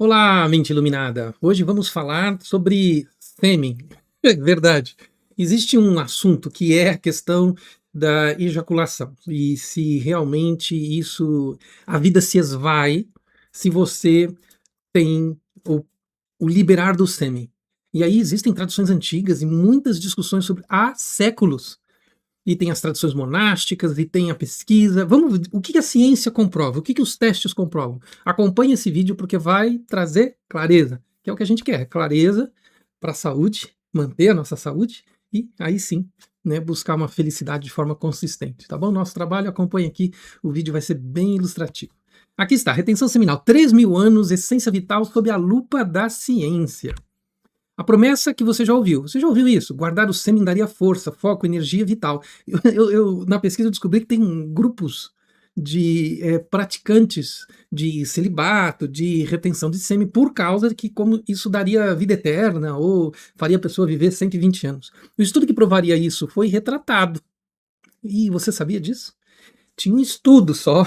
Olá, mente iluminada! Hoje vamos falar sobre sêmen. É verdade. Existe um assunto que é a questão da ejaculação e se realmente a vida se esvai se você tem o, o liberar do sêmen. E aí existem tradições antigas e muitas discussões sobre há séculos. E tem as tradições monásticas, e tem a pesquisa. Vamos ver o que a ciência comprova, o que os testes comprovam. Acompanhe esse vídeo porque vai trazer clareza, que é o que a gente quer, clareza para a saúde, manter a nossa saúde e aí sim, né, buscar uma felicidade de forma consistente, tá bom? Nosso trabalho, acompanhe aqui, o vídeo vai ser bem ilustrativo. Aqui está, retenção seminal, 3.000 anos, essência vital sob a lupa da ciência. A promessa que você já ouviu isso? Guardar o sêmen daria força, foco, energia vital. Na pesquisa eu descobri que tem grupos de praticantes de celibato, de retenção de sêmen, por causa de que como isso daria vida eterna ou faria a pessoa viver 120 anos. O estudo que provaria isso foi retratado. E você sabia disso? Tinha um estudo só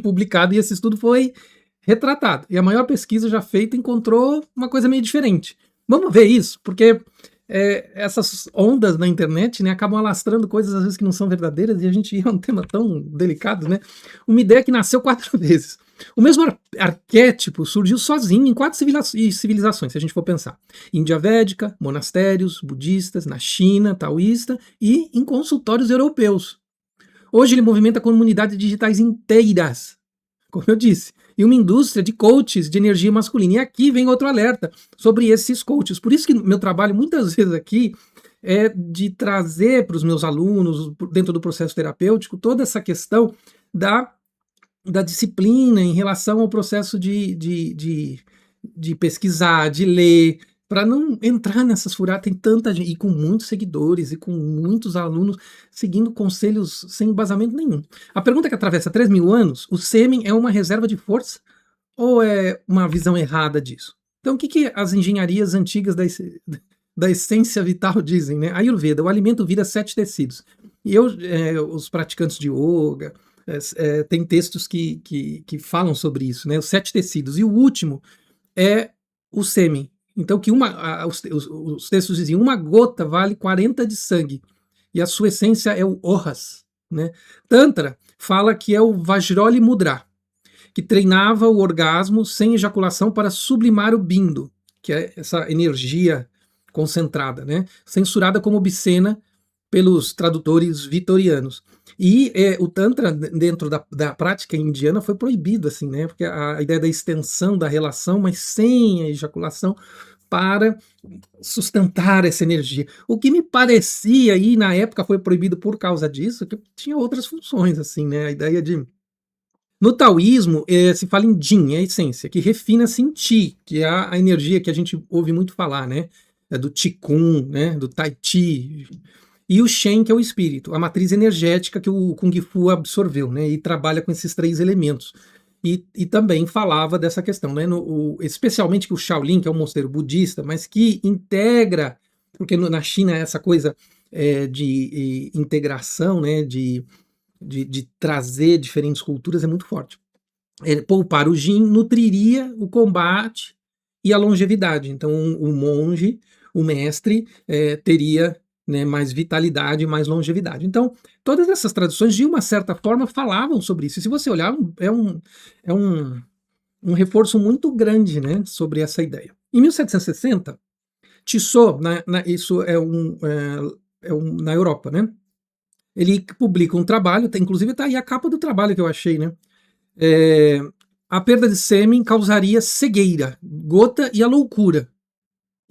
publicado e esse estudo foi retratado. E a maior pesquisa já feita encontrou uma coisa meio diferente. Vamos ver isso, porque essas ondas na internet, né, acabam alastrando coisas às vezes que não são verdadeiras e a gente é um tema tão delicado, né? Uma ideia que nasceu 4 vezes. O mesmo arquétipo surgiu sozinho em 4 civilizações, se a gente for pensar. Índia Védica, monastérios budistas, na China, taoísta e em consultórios europeus. Hoje ele movimenta comunidades digitais inteiras, como eu disse, e uma indústria de coaches de energia masculina. E aqui vem outro alerta sobre esses coaches. Por isso que meu trabalho muitas vezes aqui é de trazer para os meus alunos, dentro do processo terapêutico, toda essa questão da disciplina em relação ao processo de pesquisar, de ler, para não entrar nessas furadas. Tem tanta gente, e com muitos seguidores, e com muitos alunos seguindo conselhos sem embasamento nenhum. A pergunta que atravessa 3.000 anos, o sêmen é uma reserva de força ou é uma visão errada disso? Então o que as engenharias antigas da essência vital dizem, né? Ayurveda, o alimento vira 7 tecidos. E os praticantes de yoga, tem textos que falam sobre isso, né? Os 7 tecidos. E o último é o sêmen. Então, os textos diziam: uma gota vale 40 de sangue. E a sua essência é o Ohas. Né? Tantra fala que é o Vajroli Mudra, que treinava o orgasmo sem ejaculação para sublimar o bindo, que é essa energia concentrada, né? Censurada como obscena pelos tradutores vitorianos. E o Tantra, dentro da prática indiana, foi proibido, assim, né? Porque a ideia da extensão da relação, mas sem a ejaculação, para sustentar essa energia. O que me parecia, e na época foi proibido por causa disso, que tinha outras funções, assim, né? A ideia de. No taoísmo, se fala em Jin, é a essência, que refina-se em Qi, que é a energia que a gente ouve muito falar, né? Do Qigong, né? Do Tai Chi. E o Shen, que é o espírito, a matriz energética que o Kung Fu absorveu, né, e trabalha com esses 3 elementos. E também falava dessa questão, né, especialmente que o Shaolin, que é um mosteiro budista, mas que integra, porque na China essa coisa de integração, né, de trazer diferentes culturas é muito forte. Poupar o Jin nutriria o combate e a longevidade. Então o monge, o mestre, teria, né, mais vitalidade e mais longevidade. Então, todas essas tradições, de uma certa forma, falavam sobre isso. E se você olhar, é um reforço muito grande, né, sobre essa ideia. Em 1760, Tissot, isso na Europa, né? Ele publica um trabalho, inclusive está aí a capa do trabalho que eu achei, né? A perda de sêmen causaria cegueira, gota e a loucura.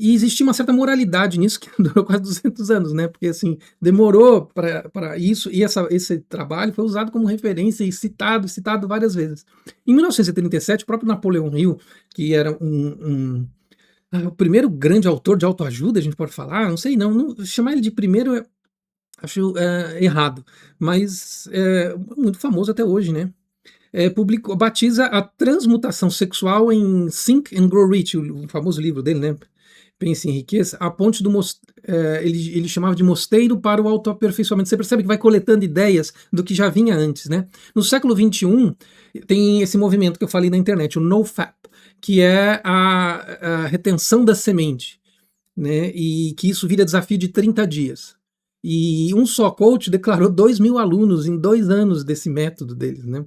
E existia uma certa moralidade nisso, que durou quase 200 anos, né? Porque, assim, demorou para isso, e esse trabalho foi usado como referência e citado várias vezes. Em 1937, o próprio Napoleão Hill, que era o primeiro grande autor de autoajuda, a gente pode falar, não sei, não chamar ele de primeiro acho errado, mas é muito famoso até hoje, né? Batiza a transmutação sexual em Think and Grow Rich, o famoso livro dele, né? Pense em riqueza, a ponte do ele chamava de mosteiro para o autoaperfeiçoamento. Você percebe que vai coletando ideias do que já vinha antes, né? No século XXI, tem esse movimento que eu falei na internet, o NoFap, que é a retenção da semente, né? E que isso vira desafio de 30 dias. E um só coach declarou 2.000 alunos em 2 anos desse método deles, né?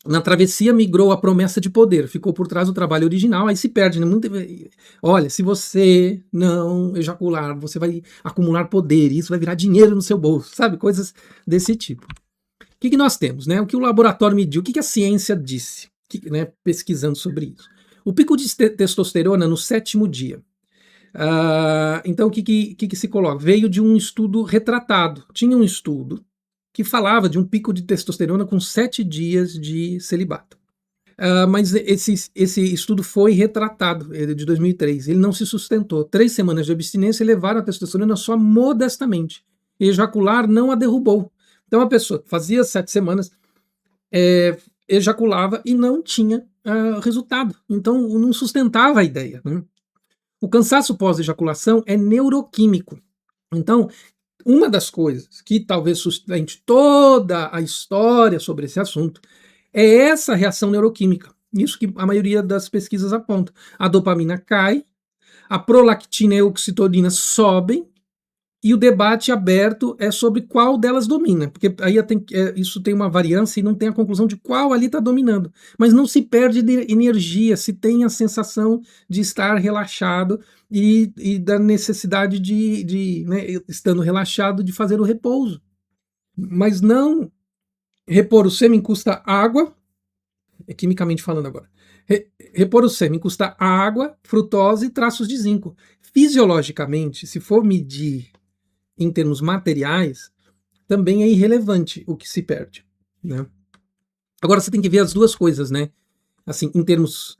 Na travessia migrou a promessa de poder, ficou por trás do trabalho original, aí se perde, né? Olha, se você não ejacular, você vai acumular poder, e isso vai virar dinheiro no seu bolso, sabe? Coisas desse tipo. O que nós temos, né? O que o laboratório mediu, o que a ciência disse, né? Pesquisando sobre isso. O pico de testosterona no 7º dia. Então, o que se coloca? Veio de um estudo retratado. Tinha um estudo que falava de um pico de testosterona com 7 dias de celibato. Mas esse estudo foi retratado, de 2003. Ele não se sustentou. 3 semanas de abstinência levaram a testosterona só modestamente. Ejacular não a derrubou. Então a pessoa fazia 7 semanas, ejaculava e não tinha resultado. Então não sustentava a ideia, né? O cansaço pós-ejaculação é neuroquímico. Então, uma das coisas que talvez sustente toda a história sobre esse assunto é essa reação neuroquímica. Isso que a maioria das pesquisas aponta. A dopamina cai, a prolactina e a oxitocina sobem, e o debate aberto é sobre qual delas domina, porque aí isso tem uma variância e não tem a conclusão de qual ali está dominando. Mas não se perde energia, se tem a sensação de estar relaxado e da necessidade né, estando relaxado, de fazer o repouso. Mas não repor o sêmen custa água, quimicamente falando agora. Repor o sêmen custa água, frutose e traços de zinco. Fisiologicamente, se for medir em termos materiais, também é irrelevante o que se perde, né? Agora você tem que ver as duas coisas, né? Assim, em termos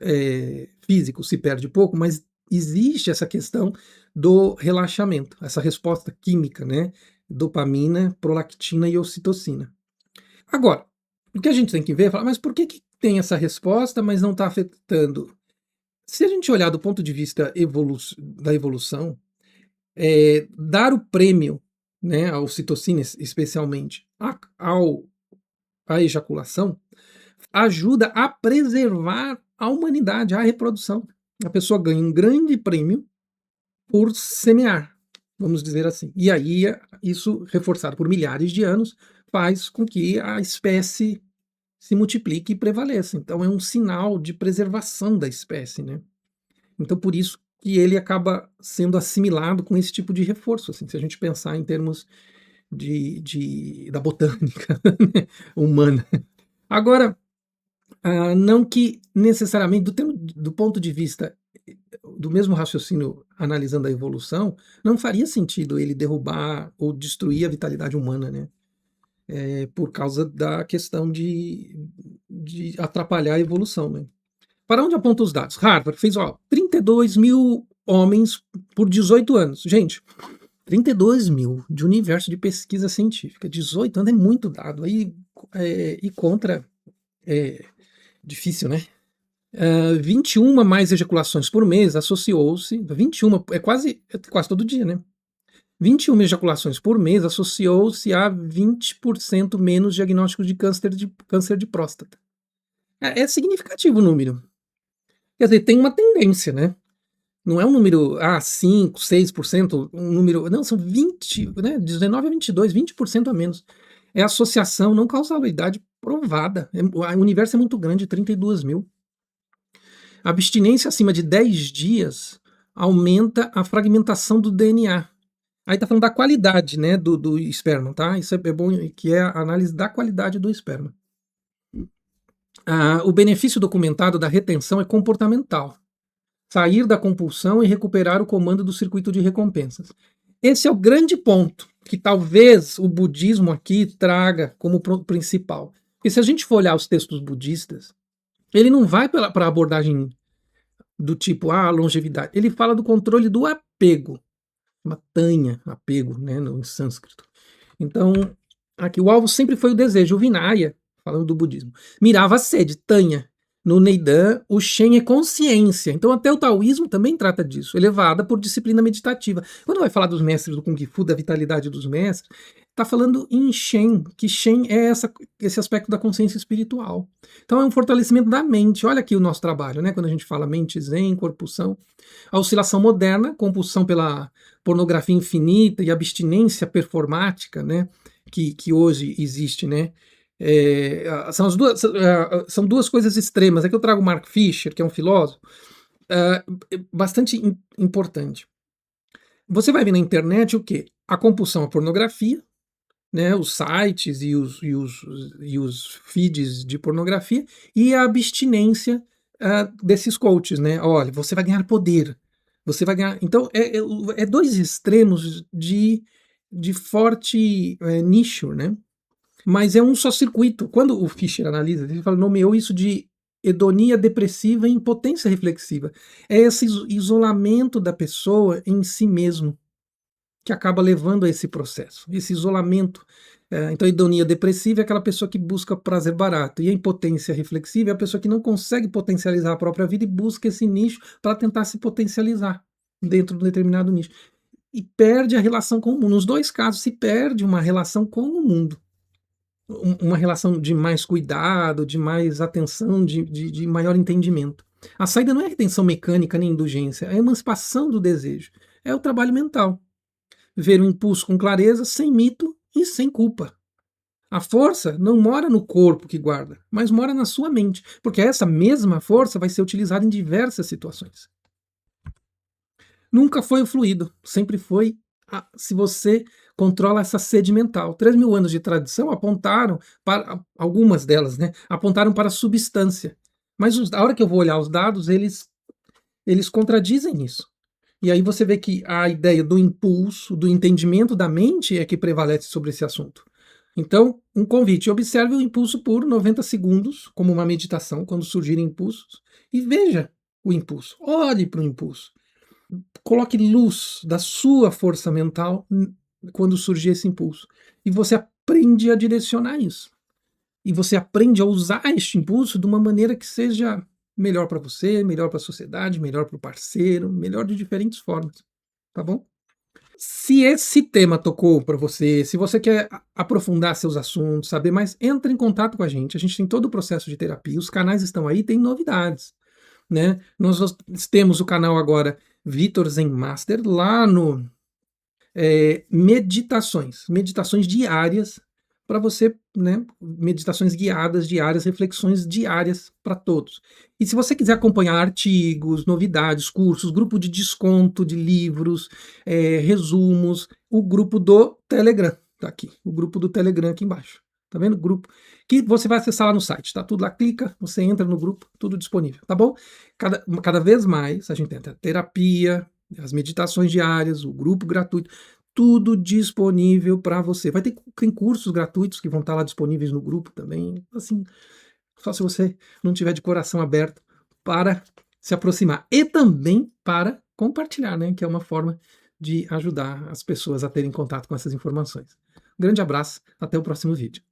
físicos se perde pouco, mas existe essa questão do relaxamento, essa resposta química, né? Dopamina, prolactina e ocitocina. Agora, o que a gente tem que ver é falar, mas por que tem essa resposta, mas não está afetando? Se a gente olhar do ponto de vista da evolução, dar o prêmio, né, a ocitocina especialmente, à ejaculação, ajuda a preservar a humanidade, a reprodução. A pessoa ganha um grande prêmio por semear, vamos dizer assim. E aí, isso, reforçado por milhares de anos, faz com que a espécie se multiplique e prevaleça. Então é um sinal de preservação da espécie, né? Então por isso que ele acaba sendo assimilado com esse tipo de reforço, assim, se a gente pensar em termos da botânica humana. Agora, não que necessariamente, do ponto de vista do mesmo raciocínio analisando a evolução, não faria sentido ele derrubar ou destruir a vitalidade humana, né? Por causa da questão de atrapalhar a evolução, né? Para onde apontam os dados? Harvard fez 32 mil homens por 18 anos. Gente, 32 mil de universo de pesquisa científica. 18 anos é muito dado. Aí, e contra, difícil, né? 21 mais ejaculações por mês associou-se. 21 é quase todo dia, né? 21 ejaculações por mês associou-se a 20% menos diagnósticos de câncer de próstata. É significativo o número. Quer dizer, tem uma tendência, né? Não é um número, 5, 6%, um número. Não, são 20, né? 19 a 22, 20% a menos. É associação, não causalidade provada. O universo é muito grande, 32 mil. A abstinência acima de 10 dias aumenta a fragmentação do DNA. Aí tá falando da qualidade, né, do esperma, tá? Isso é bom, que é a análise da qualidade do esperma. O benefício documentado da retenção é comportamental. Sair da compulsão e recuperar o comando do circuito de recompensas. Esse é o grande ponto que talvez o budismo aqui traga como principal. Porque se a gente for olhar os textos budistas, ele não vai para a abordagem do tipo, longevidade. Ele fala do controle do apego. Uma tanha, apego, né, no sânscrito. Então, aqui o alvo sempre foi o desejo. O Vinaya, falando do budismo, mirava a sede, tanha. No Neidan, o Shen é consciência. Então até o taoísmo também trata disso, elevada por disciplina meditativa. Quando vai falar dos mestres do Kung Fu, da vitalidade dos mestres, está falando em Shen, que Shen é esse aspecto da consciência espiritual. Então é um fortalecimento da mente. Olha aqui o nosso trabalho, né? Quando a gente fala mente zen, corpo são. A oscilação moderna, compulsão pela pornografia infinita e abstinência performática, né? Que hoje existe, né? São duas coisas extremas. Aqui eu trago o Mark Fisher, que é um filósofo, bastante importante. Você vai ver na internet o quê? A compulsão à pornografia, né, os sites e os feeds de pornografia, e a abstinência desses coaches, né? Olha, você vai ganhar poder, você vai ganhar. Então, é dois extremos de forte nicho, né? Mas é um só circuito. Quando o Fischer analisa, ele fala, nomeou isso de hedonia depressiva e impotência reflexiva. É esse isolamento da pessoa em si mesmo que acaba levando a esse processo, esse isolamento. Então, a hedonia depressiva é aquela pessoa que busca prazer barato, e a impotência reflexiva é a pessoa que não consegue potencializar a própria vida e busca esse nicho para tentar se potencializar dentro de um determinado nicho. E perde a relação com o mundo. Nos dois casos, se perde uma relação com o mundo. Uma relação de mais cuidado, de mais atenção, de maior entendimento. A saída não é retenção mecânica nem indulgência, é a emancipação do desejo. É o trabalho mental. Ver o impulso com clareza, sem mito e sem culpa. A força não mora no corpo que guarda, mas mora na sua mente, porque essa mesma força vai ser utilizada em diversas situações. Nunca foi o fluido, sempre foi se você controla essa sede mental. 3.000 anos de tradição apontaram para, algumas delas, né, apontaram para a substância. Mas a hora que eu vou olhar os dados, eles contradizem isso. E aí você vê que a ideia do impulso, do entendimento da mente é que prevalece sobre esse assunto. Então, um convite, observe o impulso por 90 segundos, como uma meditação, quando surgirem impulsos, e veja o impulso, olhe para o impulso. Coloque luz da sua força mental quando surgir esse impulso. E você aprende a direcionar isso. E você aprende a usar este impulso de uma maneira que seja melhor para você, melhor para a sociedade, melhor para o parceiro, melhor de diferentes formas. Tá bom? Se esse tema tocou para você, se você quer aprofundar seus assuntos, saber mais, entre em contato com a gente. A gente tem todo o processo de terapia, os canais estão aí, tem novidades. Né? Nós temos o canal agora Vitor Zen Master, lá no meditações diárias para você, né? Meditações guiadas diárias, reflexões diárias para todos. E se você quiser acompanhar artigos, novidades, cursos, grupo de desconto de livros, resumos, o grupo do Telegram, tá aqui, o grupo do Telegram aqui embaixo. Tá vendo? Grupo que você vai acessar lá no site, tá tudo lá, clica, você entra no grupo, tudo disponível, tá bom? Cada vez mais a gente tenta terapia, as meditações diárias, o grupo gratuito, tudo disponível para você. Tem cursos gratuitos que vão estar lá disponíveis no grupo também, assim, só se você não tiver de coração aberto para se aproximar e também para compartilhar, né, que é uma forma de ajudar as pessoas a terem contato com essas informações. Um grande abraço, até o próximo vídeo.